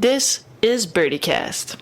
This is Birdiecast.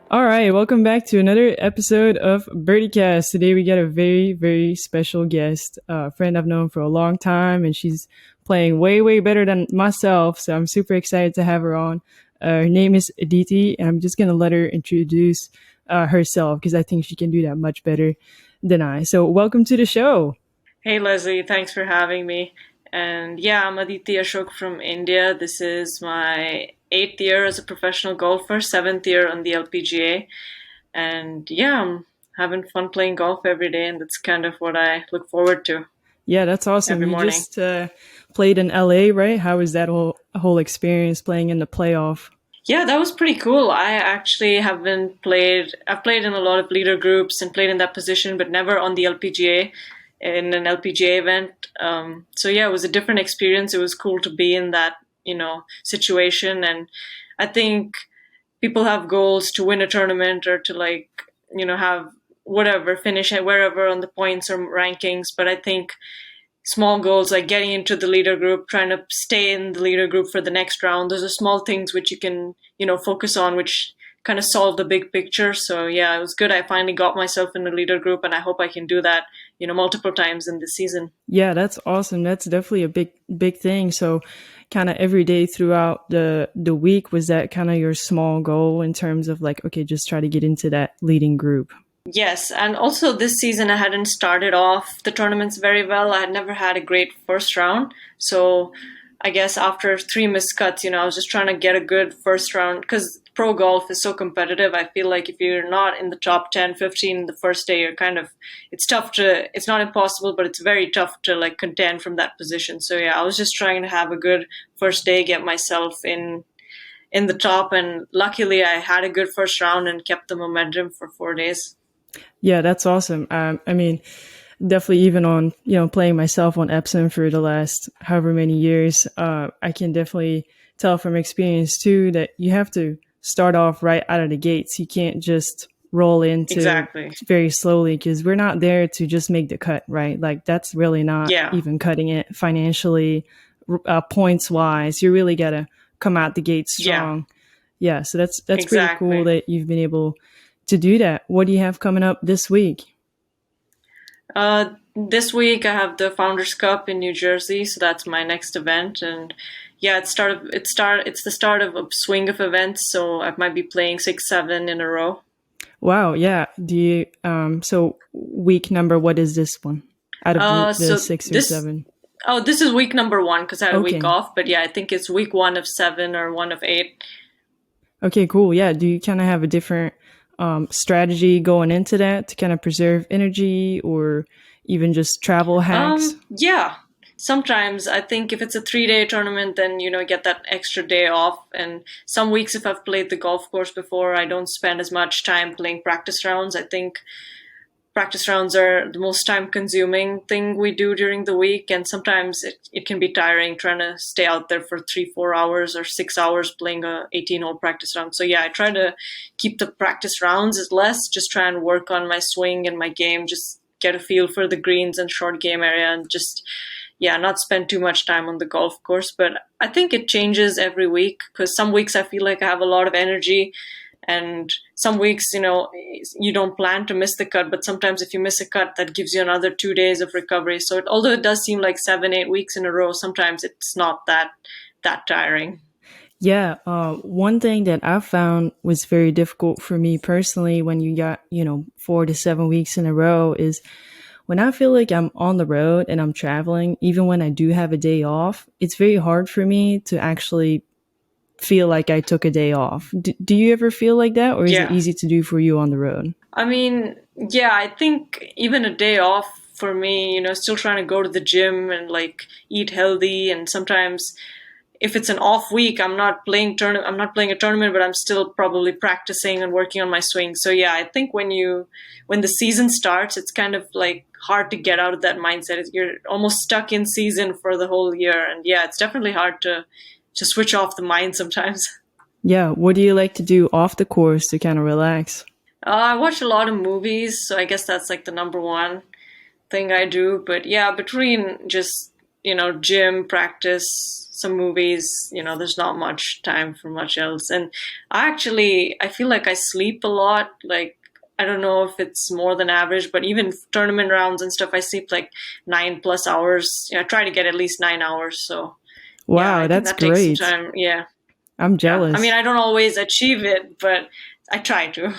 All right, welcome back to another episode of Birdiecast. Today we got a very, very special guest, a friend I've known for a long time, and she's playing way, way better than myself. So I'm super excited to have her on. Her name is Aditi, and I'm just going to let her introduce herself because I think she can do that much better than I. So welcome to the show. Hey Leslie, thanks for having me. And yeah, I'm Aditi Ashok from India. This is my 8th year as a professional golfer, 7th year on the LPGA. And yeah, I'm having fun playing golf every day, and that's kind of what I look forward to Yeah, that's awesome. every You morning. just played in LA, right? How was that whole experience playing in the playoff? Yeah, that was pretty cool. I actually haven't played, I've played in a lot of leader groups and played in that position, but never on the LPGA in an LPGA event. So yeah, it was a different experience. It was cool to be in that, situation. And I think people have goals to win a tournament or to have whatever, finish it wherever on the points or rankings. But I think small goals like getting into the leader group, trying to stay in the leader group for the next round. Those are small things which you can, focus on, which kind of solve the big picture. So yeah, it was good. I finally got myself in the leader group, and I hope I can do that, multiple times in this season. Yeah, that's awesome. That's definitely a big thing. So kind of every day throughout the week, was that kind of your small goal in terms of like, okay, just try to get into that leading group? Yes, and also this season I hadn't started off the tournaments very well. I had never had a great first round. So I guess after three missed cuts, I was just trying to get a good first round because pro golf is so competitive. I feel like if you're not in the top 10, 15 the first day, it's tough it's not impossible, but it's very tough to like contend from that position. So yeah, I was just trying to have a good first day, get myself in the top. And luckily I had a good first round and kept the momentum for 4 days. Yeah, that's awesome. I mean, definitely even on, playing myself on Epson for the last however many years, I can definitely tell from experience too that you have to start off right out of the gates. You can't just roll into Exactly. very slowly because we're not there to just make the cut, right? Like that's really not Yeah. even cutting it financially, points wise. You really got to come out the gate Yeah. strong. Yeah, so that's pretty cool Exactly. that you've been able to do that. What do you have coming up this week? This week I have the Founders Cup in New Jersey, so that's my next event. And yeah, it's the start of a swing of events, so I might be playing 6, 7 in a row. Wow, yeah. Do you so week number, what is this one? Out of the So six or this seven? this is week number 1 because I had a week Okay. off. But yeah, I think it's week 1 of 7 or 1 of 8. Okay, cool. Yeah. Do you kind of have a different strategy going into that to kind of preserve energy or even just travel hacks? Yeah. Sometimes I think if it's a 3-day tournament, then get that extra day off. And some weeks, if I've played the golf course before, I don't spend as much time playing practice rounds. I think practice rounds are the most time consuming thing we do during the week. And sometimes it can be tiring trying to stay out there for 3, 4 hours or 6 hours playing a 18-hole practice round. So yeah, I try to keep the practice rounds as less, just try and work on my swing and my game, just get a feel for the greens and short game area, and just yeah, not spend too much time on the golf course. But I think it changes every week because some weeks I feel like I have a lot of energy, and some weeks, you don't plan to miss the cut, but sometimes if you miss a cut, that gives you another 2 days of recovery. So although it does seem like 7, 8 weeks in a row, sometimes it's not that tiring. Yeah, one thing that I found was very difficult for me personally when you got, 4 to 7 weeks in a row is when I feel like I'm on the road and I'm traveling, even when I do have a day off, it's very hard for me to actually feel like I took a day off. Do you ever feel like that, or is it Yeah. easy to do for you on the road? I mean, yeah, I think even a day off for me, still trying to go to the gym and like eat healthy. And sometimes if it's an off week, I'm not playing a tournament, but I'm still probably practicing and working on my swing. So yeah, I think when the season starts, it's kind of like hard to get out of that mindset. You're almost stuck in season for the whole year. And yeah, it's definitely hard to just switch off the mind sometimes. Yeah. What do you like to do off the course to kind of relax? I watch a lot of movies, so I guess that's like the number one thing I do. But yeah, between just, gym, practice, some movies, there's not much time for much else. And I feel like I sleep a lot. Like, I don't know if it's more than average, but even tournament rounds and stuff, I sleep like 9+ hours. I try to get at least 9 hours. So yeah, Wow, I think that's that takes some great. time. Yeah. I'm Yeah. I jealous. mean, I don't always achieve it, but I try to.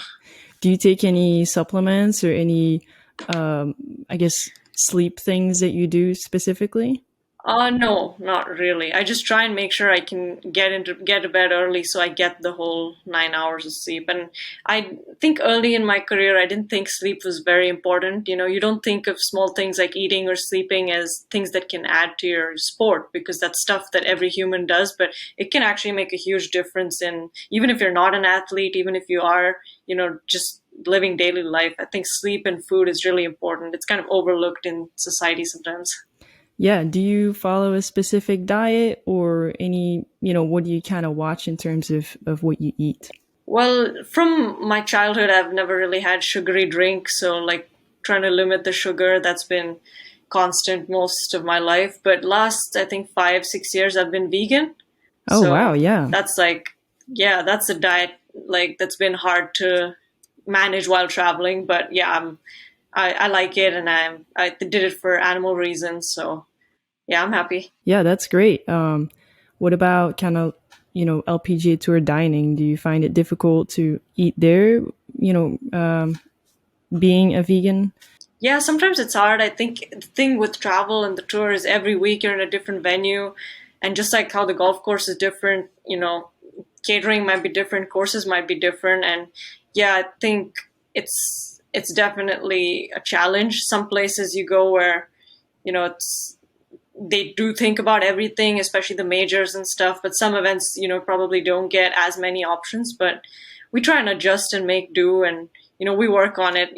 Do you take any supplements or any, I guess, sleep things that you do specifically? No, not really. I just try and make sure I can get to bed early so I get the whole 9 hours of sleep. And I think early in my career, I didn't think sleep was very important. You don't think of small things like eating or sleeping as things that can add to your sport because that's stuff that every human does, but it can actually make a huge difference in, even if you're not an athlete, even if you are, just living daily life. I think sleep and food is really important. It's kind of overlooked in society sometimes. Yeah. Do you follow a specific diet or any, what do you kind of watch in terms of what you eat? Well, from my childhood, I've never really had sugary drinks, so like trying to limit the sugar, that's been constant most of my life. But last, I think 5, 6 years, I've been vegan. Oh, wow. So Yeah. that's like, yeah, that's a diet like that's been hard to manage while traveling. But yeah, I like it, and I did it for animal reasons. So yeah, I'm happy. Yeah, that's great. What about kind of, LPGA tour dining? Do you find it difficult to eat there, being a vegan? Yeah, sometimes it's hard. I think the thing with travel and the tour is every week you're in a different venue. And just like how the golf course is different, catering might be different, courses might be different. And yeah, I think it's definitely a challenge. Some places you go where, it's they do think about everything, especially the majors and stuff, but some events, probably don't get as many options. But we try and adjust and make do, and we work on it.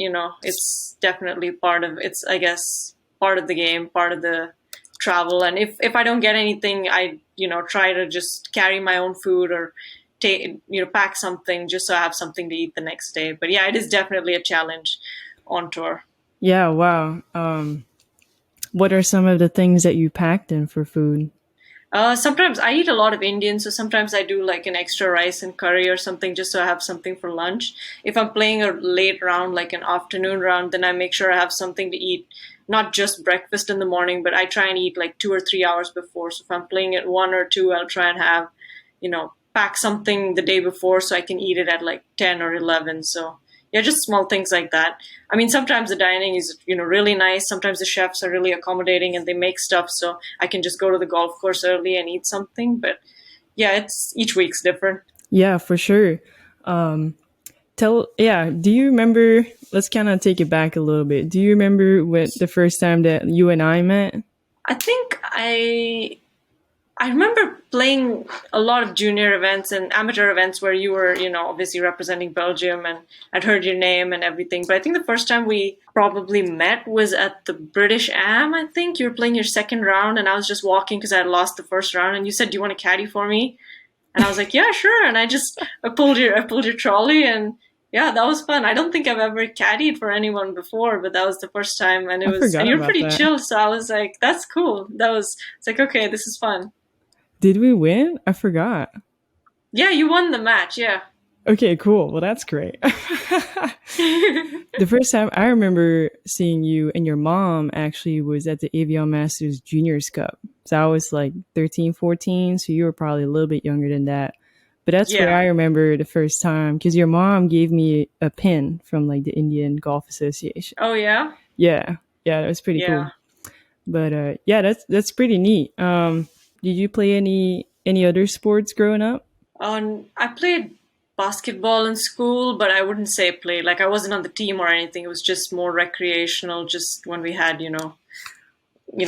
It's definitely it's, I guess, part of the game, part of the travel. And if I don't get anything, I try to just carry my own food or take pack something just so I have something to eat the next day. But yeah, it is definitely a challenge on tour. Yeah, wow. What are some of the things that you packed in for food? Sometimes I eat a lot of Indian, so sometimes I do like an extra rice and curry or something just so I have something for lunch. If I'm playing a late round, like an afternoon round, then I make sure I have something to eat, not just breakfast in the morning, but I try and eat like 2 or 3 hours before. So if I'm playing at 1 or 2, I'll try and have, pack something the day before so I can eat it at like 10 or 11. So yeah, just small things like that. I mean, sometimes the dining is, really nice. Sometimes the chefs are really accommodating and they make stuff so I can just go to the golf course early and eat something. But yeah, it's each week's different. Yeah, for sure. Do you remember, let's kind of take it back a little bit. Do you remember what the first time that you and I met? I think I remember playing a lot of junior events and amateur events where you were, obviously representing Belgium, and I'd heard your name and everything. But I think the first time we probably met was at the British Am. I think you were playing your second round and I was just walking because I had lost the first round, and you said, "Do you want to caddy for me?" And I was like, "Yeah, sure." And I pulled your trolley, and yeah, that was fun. I don't think I've ever caddied for anyone before, but that was the first time, and I forgot and you're about pretty that. chill. So I was like, "That's cool." It's like, okay, this is fun. Did we win? I forgot. Yeah, you won the match. Yeah. Okay, cool. Well, that's great. The first time I remember seeing you and your mom actually was at the Avion Masters Juniors Cup. So I was like 13, 14. So you were probably a little bit younger than that. But that's where Yeah. I remember the first time because your mom gave me a pin from like the Indian Golf Association. Oh yeah. Yeah. Yeah, that was pretty Yeah. cool. But yeah, that's pretty neat. Did you play any other sports growing up? I played basketball in school, but I wouldn't say played. Like I wasn't on the team or anything. It was just more recreational, just when we had,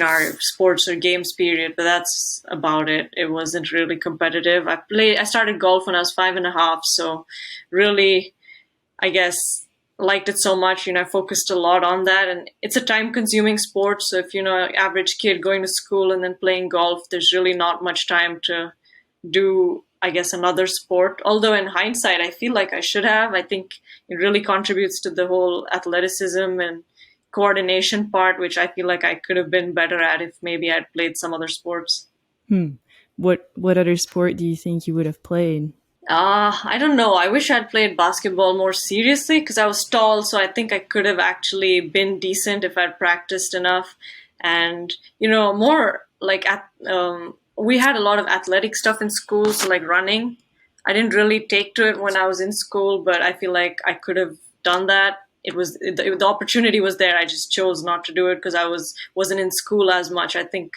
our sports or games period. But that's about it. It wasn't really competitive. I started golf when I was 5.5, so really, I guess, liked it so much. I focused a lot on that, and it's a time-consuming sport. So if average kid going to school and then playing golf, there's really not much time to do, I guess, another sport. Although in hindsight, I feel like I should have. I think it really contributes to the whole athleticism and coordination part, which I feel like I could have been better at if maybe I'd played some other sports. Hmm. What other sport do you think you would have played? I don't know. I wish I'd played basketball more seriously because I was tall, so I think I could have actually been decent if I'd practiced enough. And, more like we had a lot of athletic stuff in school, so like running. I didn't really take to it when I was in school, but I feel like I could have done that. The opportunity was there. I just chose not to do it because wasn't in school as much. I think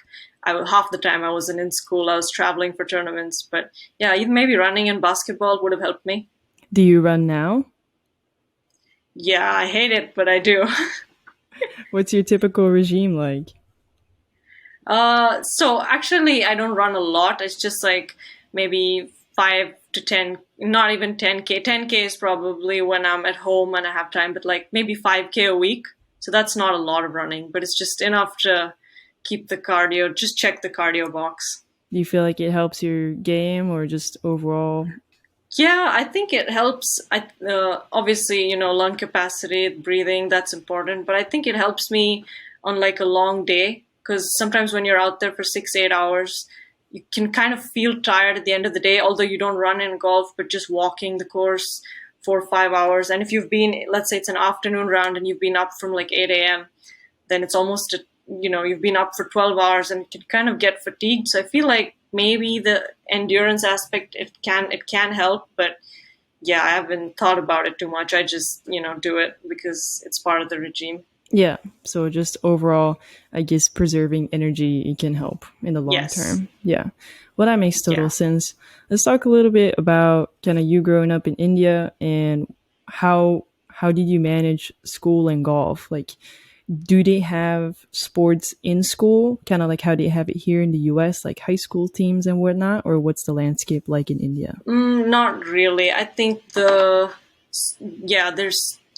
half the time I wasn't in school. I was traveling for tournaments. But yeah, even maybe running and basketball would have helped me. Do you run now? Yeah, I hate it, but I do. What's your typical regime like? So actually, I don't run a lot. It's just like maybe 5 to 10, not even 10K. 10K is probably when I'm at home and I have time, but like maybe 5K a week. So that's not a lot of running, but it's just enough to keep the cardio, just check the cardio box. Do you feel like it helps your game or just overall? Yeah, I think it helps. Obviously, lung capacity, breathing, that's important. But I think it helps me on like a long day because sometimes when you're out there for 6, 8 hours, you can kind of feel tired at the end of the day. Although you don't run in golf, but just walking the course 4 or 5 hours. And if you've been, let's say it's an afternoon round and you've been up from like 8 a.m., then it's almost you've been up for 12 hours and you can kind of get fatigued. So I feel like maybe the endurance aspect it can help, but yeah, I haven't thought about it too much. I just do it because it's part of the regime. Yeah. So just overall, I guess preserving energy it can help in the long Yes. term. Yeah. Well, that makes total Yeah. sense. Let's talk a little bit about kind of you growing up in India and how did you manage school and golf? Like, do they have sports in school? Kind of like how they have it here in the US, like high school teams and whatnot, or what's the landscape like in India? Not really. I think there's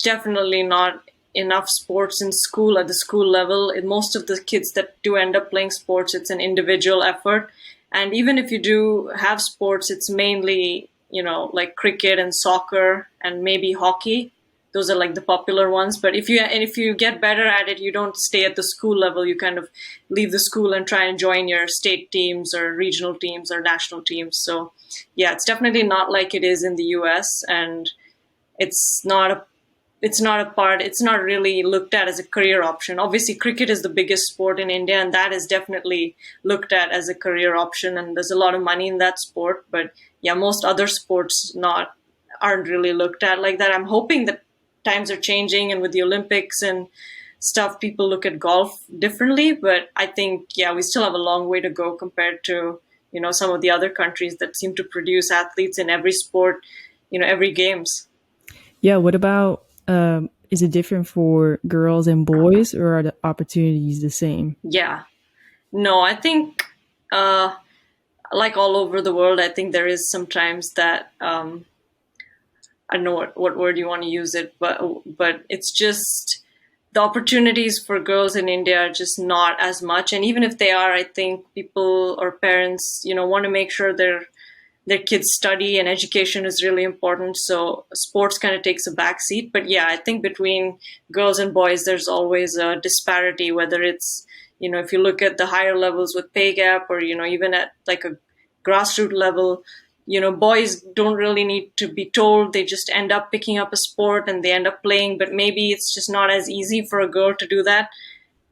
definitely not enough sports in school at the school level. Most of the kids that do end up playing sports, it's an individual effort. And even if you do have sports, it's mainly, like cricket and soccer and maybe hockey. Those are like the popular ones. But if you get better at it, you don't stay at the school level. You kind of leave the school and try and join your state teams or regional teams or national teams. So yeah, it's definitely not like it is in the US, and it's not a it's not really looked at as a career option. Obviously, cricket is the biggest sport in India, and that is definitely looked at as a career option, and there's a lot of money in that sport. But yeah, most other sports not aren't really looked at like that. I'm hoping that times are changing, and with the Olympics and stuff, people look at golf differently. But I think, yeah, we still have a long way to go compared to, some of the other countries that seem to produce athletes in every sport, every games. Yeah, what about is it different for girls and boys or are the opportunities the same? Yeah. No, I think, like all over the world, I think there is sometimes that, I don't know what word you want to use it, but it's just the opportunities for girls in India are just not as much. And even if they are, I think people or parents, want to make sure their kids study, and education is really important. So sports kind of takes a back seat. But yeah, I think between girls and boys, there's always a disparity, whether it's, if you look at the higher levels with pay gap or, even at like a grassroots level, boys don't really need to be told. They just end up picking up a sport and they end up playing, but maybe it's just not as easy for a girl to do that.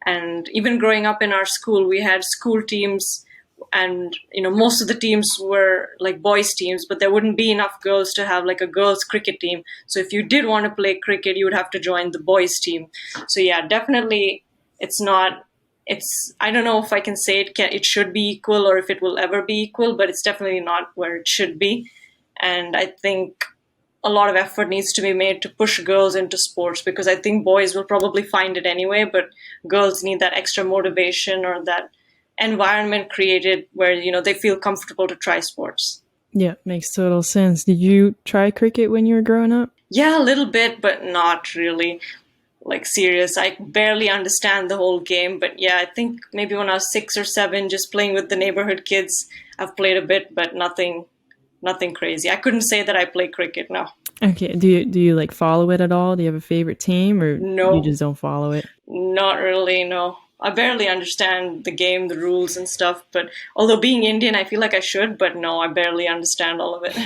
And even growing up in our school, we had school teams, and most of the teams were like boys teams, but there wouldn't be enough girls to have like a girls cricket team. So if you did want to play cricket, you would have to join the boys team. So yeah, definitely it's not it's I don't know if I can say it should be equal or if it will ever be equal, but it's definitely not where it should be. And I think a lot of effort needs to be made to push girls into sports, because I think boys will probably find it anyway, but girls need that extra motivation or that environment created where they feel comfortable to try sports. Yeah, makes total sense. Did you try cricket when you were growing up? Yeah, a little bit, but not really like serious. I barely understand the whole game, but yeah, I think maybe when I was 6 or 7, just playing with the neighborhood kids, I've played a bit, but nothing crazy. I couldn't say that I play cricket. No, Okay. Do you like follow it at all? Do you have a favorite team, or you no, just don't follow it? not really. No, I barely understand the game, the rules and stuff. But although being Indian, I feel like I should. But no, I barely understand all of it.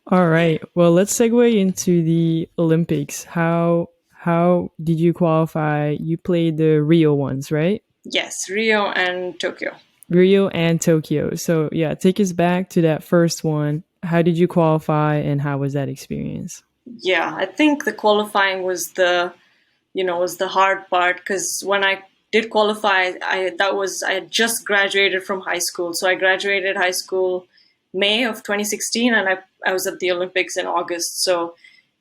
All right. Well, let's segue into the Olympics. How did you qualify? You played the Rio ones, right? Yes, Rio and Tokyo. Rio and Tokyo. So yeah, take us back to that first one. How did you qualify, and how was that experience? Yeah, I think the qualifying was the hard part because when I did qualify, I had just graduated from high school. So I graduated high school May of 2016, and I was at the Olympics in August. So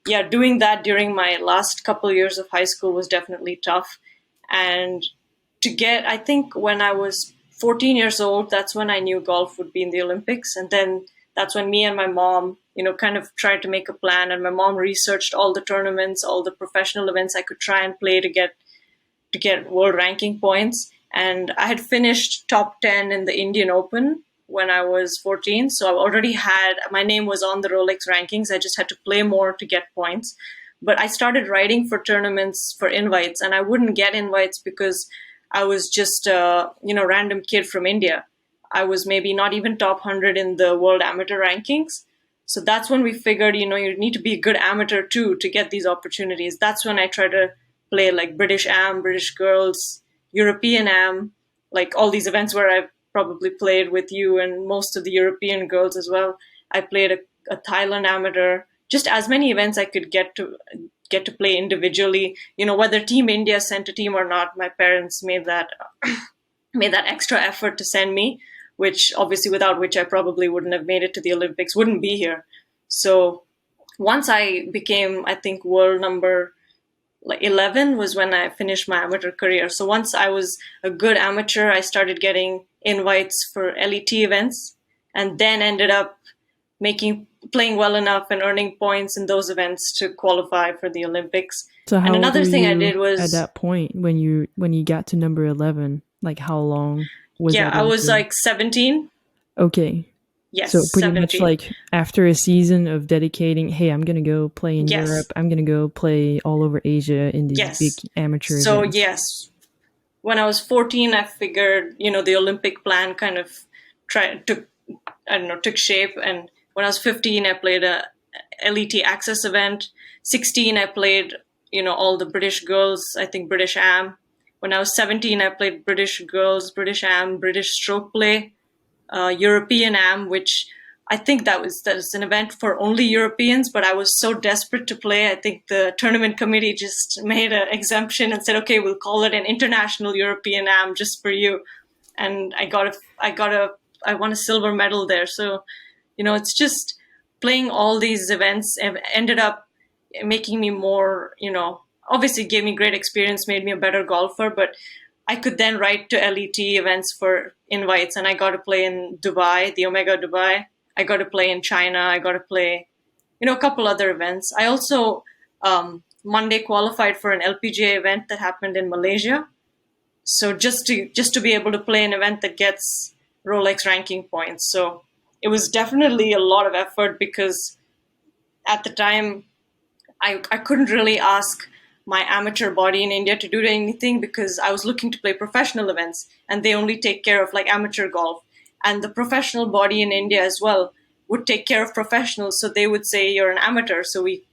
yeah, doing that during my last couple years of high school was definitely tough. And I think when I was 14 years old, that's when I knew golf would be in the Olympics. And then that's when me and my mom, kind of tried to make a plan. And my mom researched all the tournaments, all the professional events I could try and play to get world ranking points. And I had finished top 10 in the Indian Open when I was 14. So I already had, my name was on the Rolex rankings. I just had to play more to get points. But I started writing for tournaments for invites, and I wouldn't get invites because I was just a random kid from India. I was maybe not even top 100 in the world amateur rankings. So that's when we figured, you need to be a good amateur too to get these opportunities. That's when I tried to play like British Am, British Girls, European Am, like all these events where I probably played with you and most of the European girls as well. I played a Thailand amateur, just as many events I could get to play individually. Whether Team India sent a team or not, my parents made that made that extra effort to send me, which obviously without which I probably wouldn't have made it to the Olympics, wouldn't be here. So once I became, I think, world number like 11 was when I finished my amateur career. So once I was a good amateur, I started getting invites for LET events, and then ended up making playing well enough and earning points in those events to qualify for the Olympics. So And how old another were thing I you did at was, that point when you got to number 11? Like how long was yeah, that I was into? like 17. Okay. Yes, So pretty much 17. like after a season of dedicating, hey, I'm going to go play in Yes, Europe. I'm going to go play all over Asia in these big yes. amateur So events. yes, when I was 14, I figured, the Olympic plan kind of took, I don't know, took shape. And when I was 15, I played a LET Access event. 16, I played, all the British girls, I think British Am. When I was 17, I played British girls, British Am, British stroke play, European Am, which I think that was an event for only Europeans, but I was so desperate to play. I think the tournament committee just made an exemption and said, "Okay, we'll call it an international European Am just for you." And I won a silver medal there. So, it's just playing all these events ended up making me more, obviously gave me great experience, made me a better golfer, but I could then write to LET events for invites, and I got to play in Dubai, the Omega Dubai. I got to play in China. I got to play, a couple other events. I also Monday qualified for an LPGA event that happened in Malaysia. So just to be able to play an event that gets Rolex ranking points. So it was definitely a lot of effort because at the time I couldn't really ask my amateur body in India to do anything because I was looking to play professional events and they only take care of like amateur golf. And the professional body in India as well would take care of professionals. So they would say you're an amateur, so we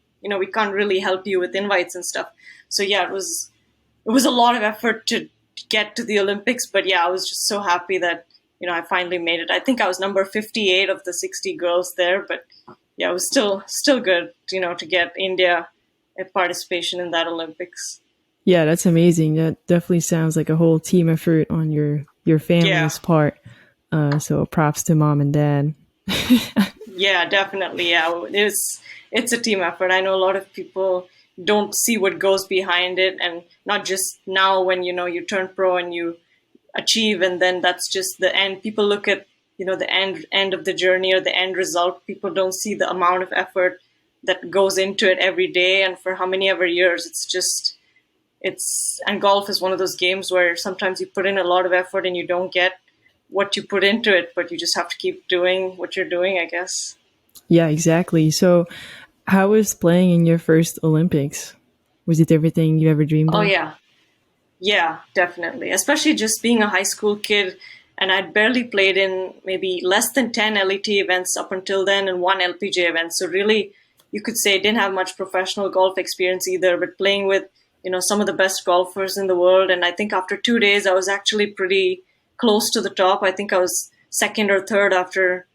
can't really help you with invites and stuff. So yeah, it was a lot of effort to get to the Olympics, but yeah, I was just so happy that I finally made it. I think I was number 58 of the 60 girls there, but yeah, it was still good, to get India a participation in that Olympics. Yeah, that's amazing. That definitely sounds like a whole team effort on your Yeah, family's part. So props to mom and dad. yeah, definitely. Yeah, it's a team effort. I know a lot of people don't see what goes behind it, and not just now when you turn pro and you achieve, and then that's just the end. People look at the end of the journey or the end result. People don't see the amount of effort that goes into it every day and for how many ever years. And golf is one of those games where sometimes you put in a lot of effort and you don't get what you put into it, but you just have to keep doing what you're doing, I guess. Yeah, exactly. So, how was playing in your first Olympics? Was it everything you ever dreamed Oh of? yeah. Yeah, definitely. Especially just being a high school kid, and I'd barely played in maybe less than 10 LET events up until then and one LPJ event. So really, you could say didn't have much professional golf experience either, but playing with, some of the best golfers in the world. And I think after 2 days, I was actually pretty close to the top. I think I was second or third after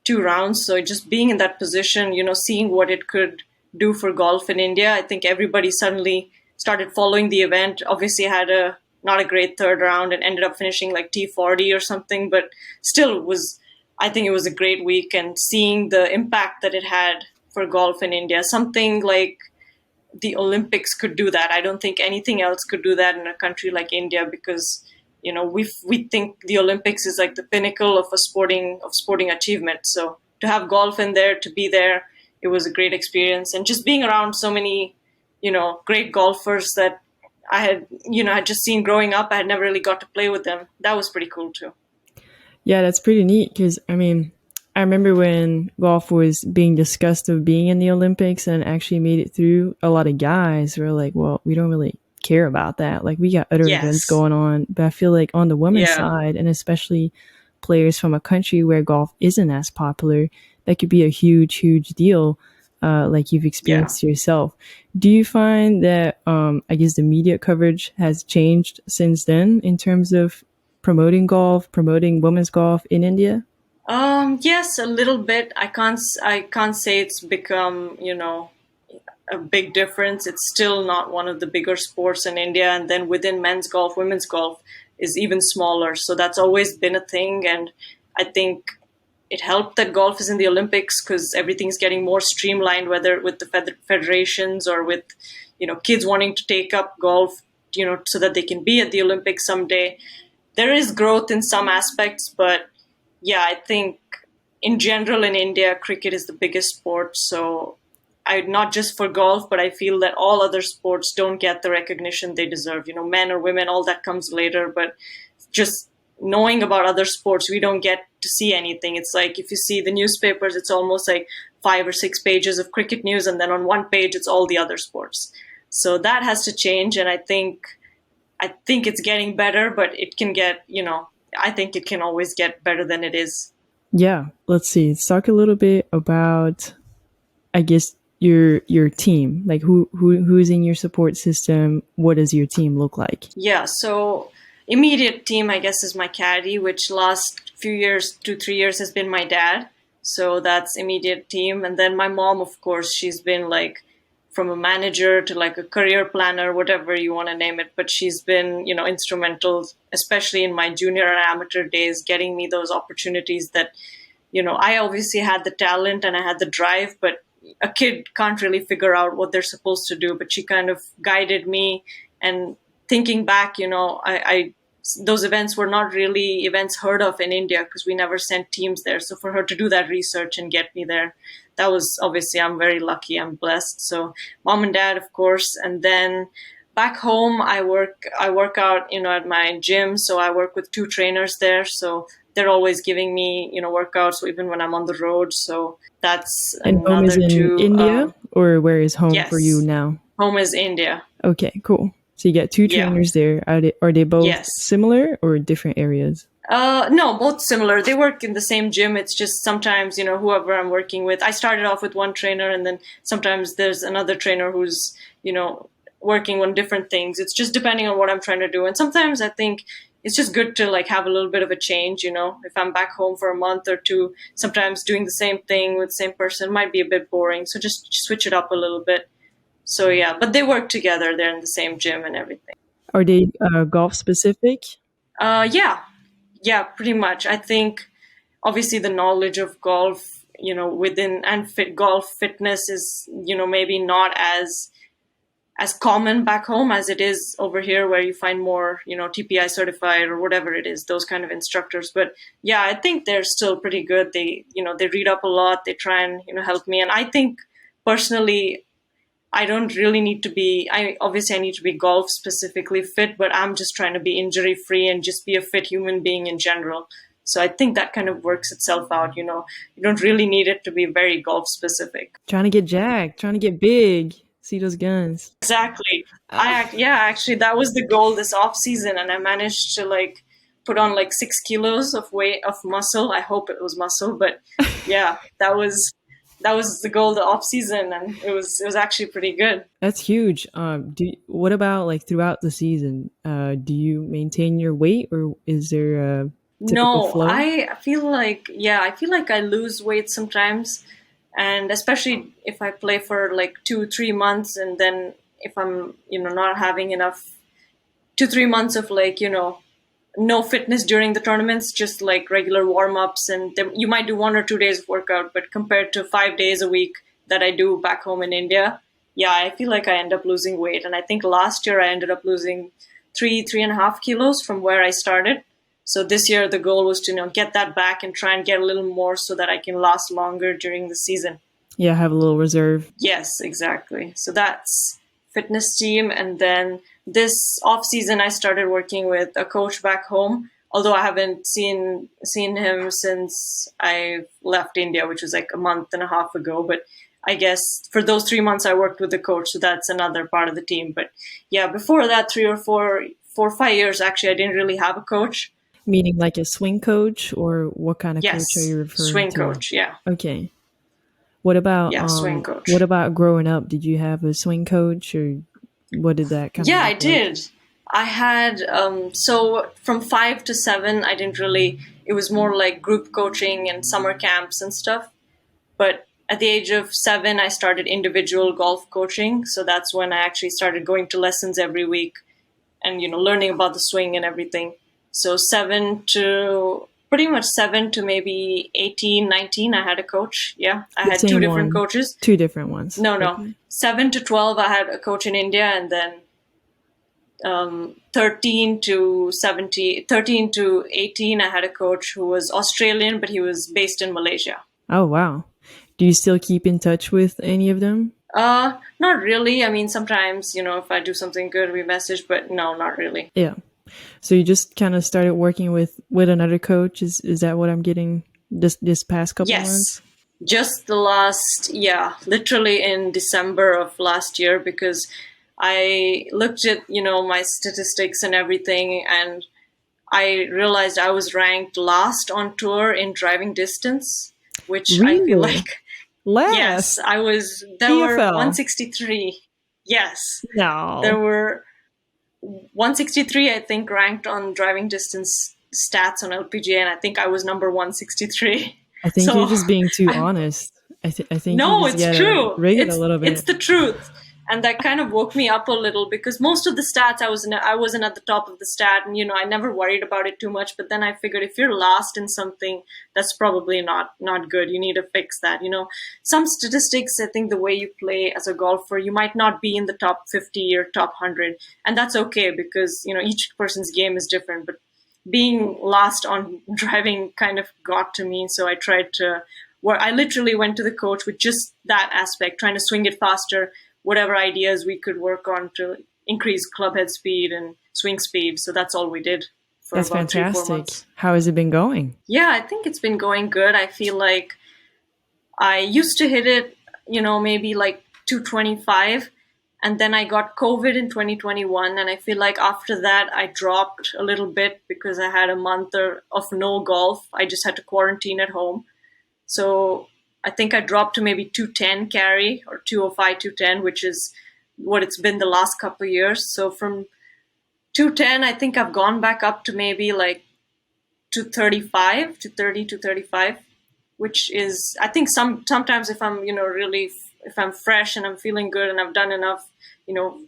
2 rounds. So just being in that position, seeing what it could do for golf in India, I think everybody suddenly started following the event. Obviously, had a not a great third round and ended up finishing like T40 or something, but still was. I think it was a great week, and seeing the impact that it had for golf in India, something like the Olympics could do that. I don't think anything else could do that in a country like India because we think the Olympics is like the pinnacle of sporting achievement. So to have golf in there, to be there, it was a great experience, and just being around so many great golfers that I had just seen growing up. I had never really got to play with them. That was pretty cool too. Yeah, that's pretty neat because I remember when golf was being discussed of being in the Olympics and actually made it through. A lot of guys were like, "Well, we don't really care about that. Like, we got other events Yes. going on." But I feel like on the women's Yeah. side, and especially players from a country where golf isn't as popular, that could be a huge, huge deal. Like you've Yeah. experienced yourself. Do you find that I guess the media coverage has changed since then in terms of promoting golf, promoting women's golf in India? Yes, a little bit. I can't say it's become, a big difference. It's still not one of the bigger sports in India. And then within men's golf, women's golf is even smaller. So that's always been a thing. And I think it helped that golf is in the Olympics because everything's getting more streamlined, whether with the federations or with, kids wanting to take up golf, so that they can be at the Olympics someday. There is growth in some aspects, but yeah, I think in general in India, cricket is the biggest sport. So I not just for golf, but I feel that all other sports don't get the recognition they deserve. Men or women, all that comes later. But just knowing about other sports, we don't get to see anything. It's like if you see the newspapers, it's almost like 5 or 6 pages of cricket news, and then on one page, it's all the other sports. So that has to change, and I think it's getting better, but it can get, I think it can always get better than it is. Yeah, let's see. Let's talk a little bit about, I guess, your team. Like who's in your support system? What does your team look like? Yeah, so immediate team, I guess, is my caddy, which last few years, 2, 3 years, has been my dad. So that's immediate team. And then my mom, of course, she's been like from a manager to like a career planner, whatever you want to name it. But she's been, instrumental, especially in my junior and amateur days, getting me those opportunities that, I obviously had the talent and I had the drive, but a kid can't really figure out what they're supposed to do. But she kind of guided me. And thinking back, I those events were not really events heard of in India because we never sent teams there. So for her to do that research and get me there, that was obviously, I'm very lucky. I'm blessed. So mom and dad, of course, and then back home, I work out, at my gym. So I work with 2 trainers there. So they're always giving me, workouts even when I'm on the road. So that's And home is another in two. India, or where is home for you Yes, now? home is India. Okay, cool. So you got two Yeah. trainers there. Are they both Yes. similar or different areas? No, both similar. They work in the same gym. It's just sometimes, whoever I'm working with. I started off with one trainer, and then sometimes there's another trainer who's, working on different things. It's just depending on what I'm trying to do. And sometimes I think it's just good to like have a little bit of a change, If I'm back home for a month or two, sometimes doing the same thing with the same person might be a bit boring. So just switch it up a little bit. So yeah, but they work together. They're in the same gym and everything. Are they golf specific? Yeah, yeah, pretty much. I think obviously the knowledge of golf, within and golf fitness is, maybe not as common back home as it is over here, where you find more, TPI certified or whatever it is, those kind of instructors. But yeah, I think they're still pretty good. They read up a lot. They try and help me, and I think personally, I don't really need to be. I need to be golf specifically fit, but I'm just trying to be injury free and just be a fit human being in general. So I think that kind of works itself out. You don't really need it to be very golf specific. Trying to get jacked, trying to get big. See those guns. Exactly. Actually, that was the goal this off season, and I managed to like put on like 6 kilos of weight of muscle. I hope it was muscle, but yeah, that was the goal the off season, and it was actually pretty good. That's huge. What about like throughout the season? Do you maintain your weight, or is there a typical No, flow? I feel like I lose weight sometimes, and especially if I play for like 2 3 months, and then if I'm not having enough 2 3 months of like no fitness during the tournaments, just like regular warm ups, and then you might do 1 or 2 days of workout, but compared to 5 days a week that I do back home in India, yeah, I feel like I end up losing weight, and I think last year I ended up losing 3.5 kilos from where I started. So this year the goal was to get that back and try and get a little more so that I can last longer during the season. Yeah, have a little reserve. Yes, exactly. So that's fitness team, and then this off season I started working with a coach back home. Although I haven't seen him since I left India, which was like a month and a half ago. But I guess for those 3 months I worked with the coach, so that's another part of the team. But yeah, before that, 4 or 5 years actually, I didn't really have a coach. Meaning like a swing coach, or what kind of Yes, coach are you referring swing to? coach. Yeah, Okay. What about yeah, swing coach. what about growing up? Did you have a swing coach, or what did that kind of Yeah, look I like? did. I had so from 5 to 7, I didn't really. It was more like group coaching and summer camps and stuff. But at the age of 7, I started individual golf coaching. So that's when I actually started going to lessons every week and learning about the swing and everything. So 7 to maybe 18, 19, I had a coach. Yeah, I The had two same different one. coaches. Two different ones. No, no. Okay. 7 to 12, I had a coach in India, and then 13 to 18, I had a coach who was Australian, but he was based in Malaysia. Oh wow. Do you still keep in touch with any of them? Not really. I mean, sometimes, if I do something good, we message, but no, not really. Yeah. So you just kind of started working with another coach. Is that what I'm getting this past couple months? Yes. Just literally in December of last year, because I looked at, my statistics and everything, and I realized I was ranked last on tour in driving distance, which I feel Really? like, yes, Last there were PFL. 163. Yes, No. there were 163, I think, ranked on driving distance stats on LPGA, and I think I was number 163. I think So you're just being too I, honest. I think you no, just it's gotta true. rig it a little It's bit. the truth, and that kind of woke me up a little, because most of the stats I wasn't at the top of the stat, and I never worried about it too much. But then I figured if you're last in something, that's probably not good. You need to fix that. Some statistics, I think the way you play as a golfer, you might not be in the top 50 or top 100, and that's okay, because each person's game is different. But being last on driving kind of got to me, so I tried to. Where I literally went to the coach with just that aspect, trying to swing it faster, whatever ideas we could work on to increase club head speed and swing speed. So that's all we did for That's about 3-4 fantastic. months. How has it been going? Yeah, I think it's been going good. I feel like I used to hit it, maybe like 225. And then I got COVID in 2021. And I feel like after that, I dropped a little bit because I had a month of no golf. I just had to quarantine at home. So I think I dropped to maybe 210 carry, or 205, 210, which is what it's been the last couple of years. So from 210, I think I've gone back up to maybe like 235, 230, 235, which is, I think sometimes if I'm, if I'm fresh and I'm feeling good and I've done enough,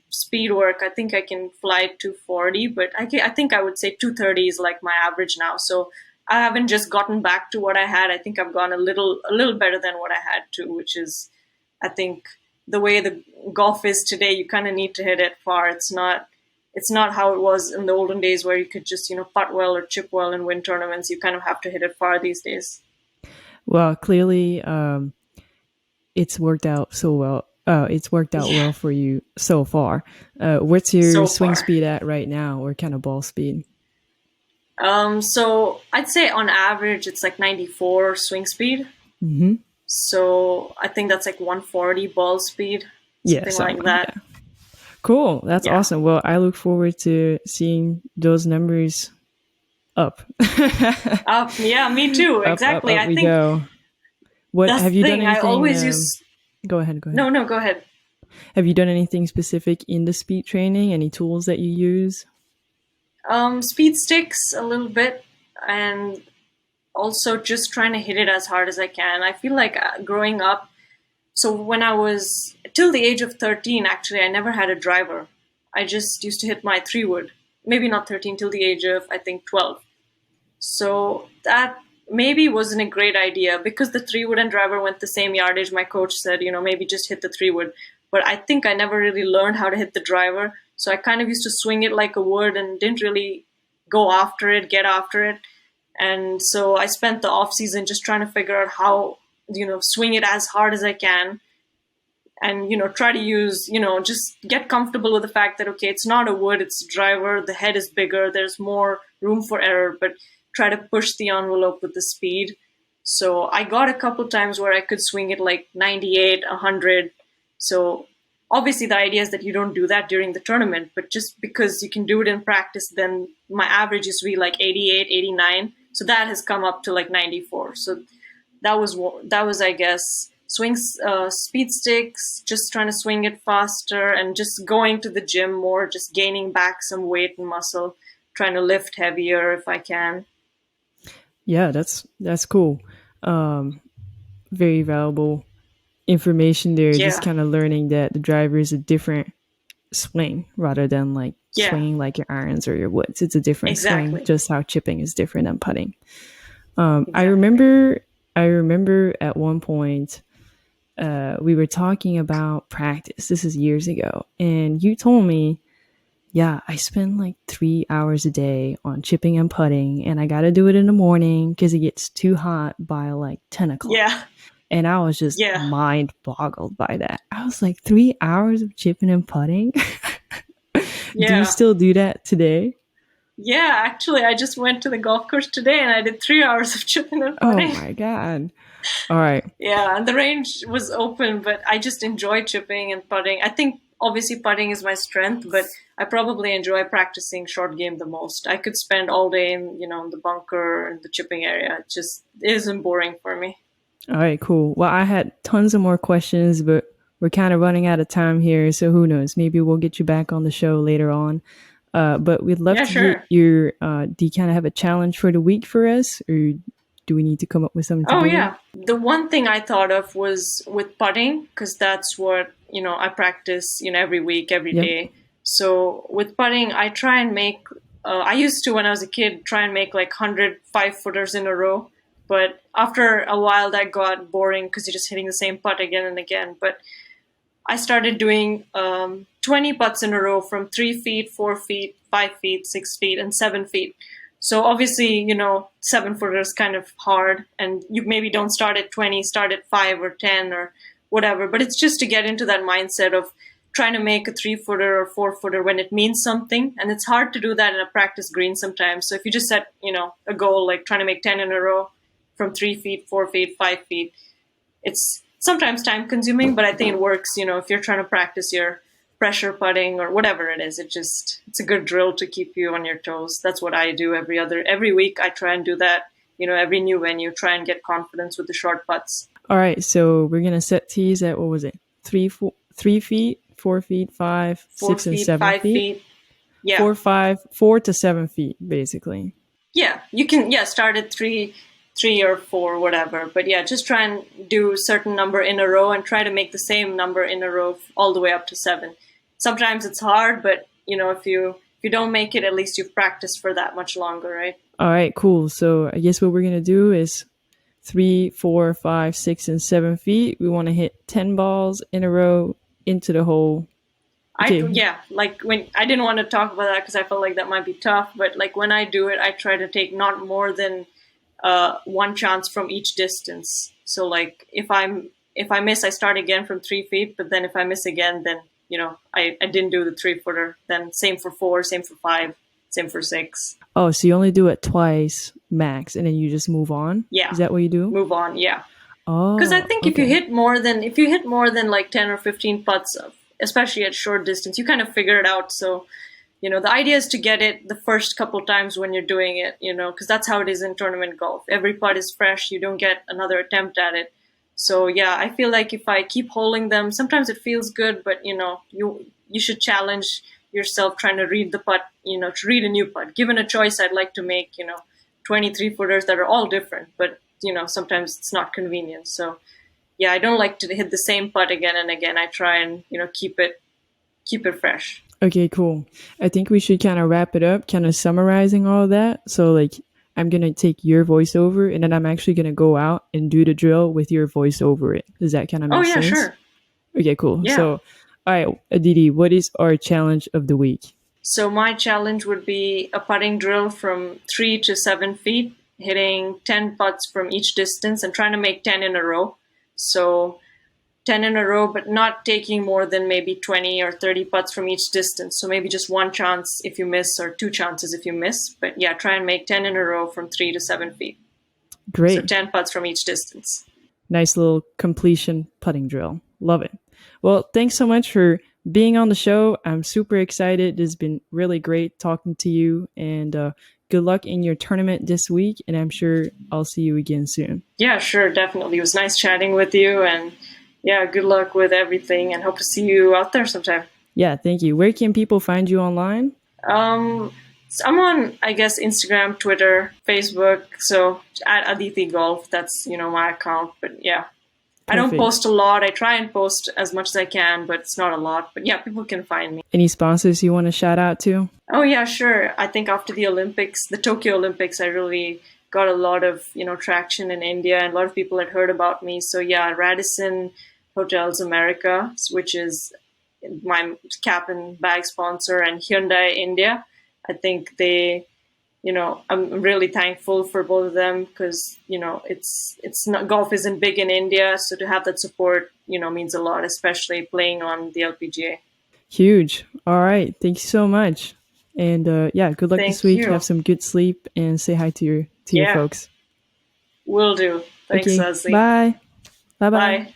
speed work, I think I can fly 240, but I think I would say 230 is like my average now. So I haven't just gotten back to what I had. I think I've gone a little better than what I had to, which is, I think, the way the golf is today. You kind of need to hit it far. It's not how it was in the olden days where you could just putt well or chip well and win tournaments. You kind of have to hit it far these days. Well, clearly, it's worked out so well. It's worked out well for you so far. What's your swing speed at right now, or kind of ball speed? So I'd say on average it's like 94 swing speed. Mm-hmm. So I think that's like 140 ball speed, Yeah, something like that. yeah. Cool. That's Yeah. awesome. Well, I look forward to seeing those numbers up. Yeah, me too. Exactly. Up I we think go. What that's have the you done thing. I anything? always use. Go ahead. No, go ahead. Have you done anything specific in the speed training? Any tools that you use? Speed sticks a little bit, and also just trying to hit it as hard as I can. I feel like growing up, so when I was till the age of 13, actually, I never had a driver. I just used to hit my 3-wood. Maybe not 13, till the age of, I think, 12. So that maybe wasn't a great idea because the 3-wood and driver went the same yardage. My coach said, maybe just hit the 3-wood. But I think I never really learned how to hit the driver. So I kind of used to swing it like a wood and didn't really go after it, get after it. And so I spent the off season just trying to figure out how, swing it as hard as I can and, try to use, just get comfortable with the fact that, okay, it's not a wood, it's a driver, the head is bigger, there's more room for error, but try to push the envelope with the speed. So I got a couple times where I could swing it like 98, 100. So obviously the idea is that you don't do that during the tournament, but just because you can do it in practice, then my average used to be like 88, 89. So that has come up to like 94. So that was I guess swings, speed sticks, just trying to swing it faster and just going to the gym more, just gaining back some weight and muscle, trying to lift heavier if I can. Yeah, that's cool. Very valuable information there. Just Yeah. kind of learning that the driver is a different swing rather than like Yeah. swinging like your irons or your woods. It's a different Exactly. swing, just how chipping is different than putting. Exactly. I remember at one point we were talking about practice. This is years ago, and you told me, yeah, I spend like 3 hours a day on chipping and putting, and I got to do it in the morning because it gets too hot by like 10 o'clock. Yeah. And I was just mind boggled by that. I was like, 3 hours of chipping and putting? Yeah. Do you still do that today? Yeah, actually, I just went to the golf course today and I did 3 hours of chipping and putting. Oh my God. All right. Yeah, and the range was open, but I just enjoy chipping and putting. I think obviously putting is my strength, but I probably enjoy practicing short game the most. I could spend all day in, the bunker and the chipping area. It just isn't boring for me. All right, cool. Well, I had tons of more questions, but we're kind of running out of time here. So who knows? Maybe we'll get you back on the show later on. But we'd love to get your, do you kind of have a challenge for the week for us? Or do we need to come up with something together? Oh, yeah. The one thing I thought of was with putting, because that's what, I practice, every week, every day. So with putting, I try and make, I used to, when I was a kid, try and make like 100 5-footers in a row. But after a while, that got boring because you're just hitting the same putt again and again. But I started doing 20 putts in a row from 3 feet, 4 feet, 5 feet, 6 feet, and 7 feet. So obviously, 7-footer is kind of hard, and you maybe don't start at 20, start at 5 or 10 or whatever. But it's just to get into that mindset of trying to make a 3-footer or 4-footer when it means something. And it's hard to do that in a practice green sometimes. So if you just set, a goal like trying to make 10 in a row from 3 feet, 4 feet, 5 feet, it's sometimes time consuming, but I think it works, if you're trying to practice your pressure putting or whatever it is. It's a good drill to keep you on your toes. That's what I do every week. I try and do that, every new venue, try and get confidence with the short putts. All right. So we're going to set tees at, what was it? 3 feet, 4 feet, 5, 6 and 7 5 feet. Yeah. 4 to 7 feet, basically. Yeah. You can, start at 3 or 4, whatever. But yeah, just try and do a certain number in a row and try to make the same number in a row all the way up to 7. Sometimes it's hard, but if you don't make it, at least you've practiced for that much longer, right? All right, cool. So I guess what we're gonna do is 3, 4, 5, 6, and 7 feet. We want to hit 10 balls in a row into the hole. Okay. Like when I didn't want to talk about that because I felt like that might be tough, but like when I do it, I try to take not more than one chance from each distance. So like if I miss, I start again from 3 feet, but then if I miss again, then I didn't do the 3-footer. Then same for 4, same for 5. Same for 6. Oh, so you only do it twice max, and then you just move on? Yeah. Is that what you do? Move on, yeah. Oh, Because I think okay. if you hit more than like 10 or 15 putts, especially at short distance, you kind of figure it out. So, the idea is to get it the first couple times when you're doing it, because that's how it is in tournament golf. Every putt is fresh. You don't get another attempt at it. So yeah, I feel like if I keep holding them, sometimes it feels good, but you should challenge yourself trying to read the putt, to read a new putt. Given a choice, I'd like to make, 23 footers that are all different, but sometimes it's not convenient. So yeah, I don't like to hit the same putt again and again. I try and, keep it fresh. Okay, cool. I think we should kind of wrap it up, kind of summarizing all of that. So, like, I'm going to take your voiceover and then I'm actually going to go out and do the drill with your voice over it. Does that kind of make sense? Oh, yeah, sure. Okay, cool. Yeah. So, all right, Aditi, what is our challenge of the week? So my challenge would be a putting drill from 3 to 7 feet, hitting 10 putts from each distance and trying to make 10 in a row. So 10 in a row, but not taking more than maybe 20 or 30 putts from each distance. So maybe just one chance if you miss or 2 chances if you miss. But yeah, try and make 10 in a row from 3 to 7 feet. Great. So 10 putts from each distance. Nice little completion putting drill. Love it. Well, thanks so much for being on the show. I'm super excited. It's been really great talking to you, and good luck in your tournament this week. And I'm sure I'll see you again soon. Yeah, sure. Definitely. It was nice chatting with you, and yeah, good luck with everything, and hope to see you out there sometime. Yeah, thank you. Where can people find you online? So I'm on, I guess, Instagram, Twitter, Facebook. So at Aditi Golf, that's, my account. But yeah, I don't post a lot. I try and post as much as I can, but it's not a lot. But yeah, people can find me. Any sponsors you want to shout out to? Oh, yeah, sure. I think after the Olympics, the Tokyo Olympics, I really got a lot of, traction in India, and a lot of people had heard about me. So yeah, Radisson Hotels America, which is my cap and bag sponsor, and Hyundai India. I think they, I'm really thankful for both of them because, it's not, golf isn't big in India. So to have that support, means a lot, especially playing on the LPGA. Huge. All right. Thank you so much. And yeah, good luck this week. You. Have some good sleep and say hi to your folks. Will do. Thanks, okay. Leslie. Bye. Bye-bye. Bye.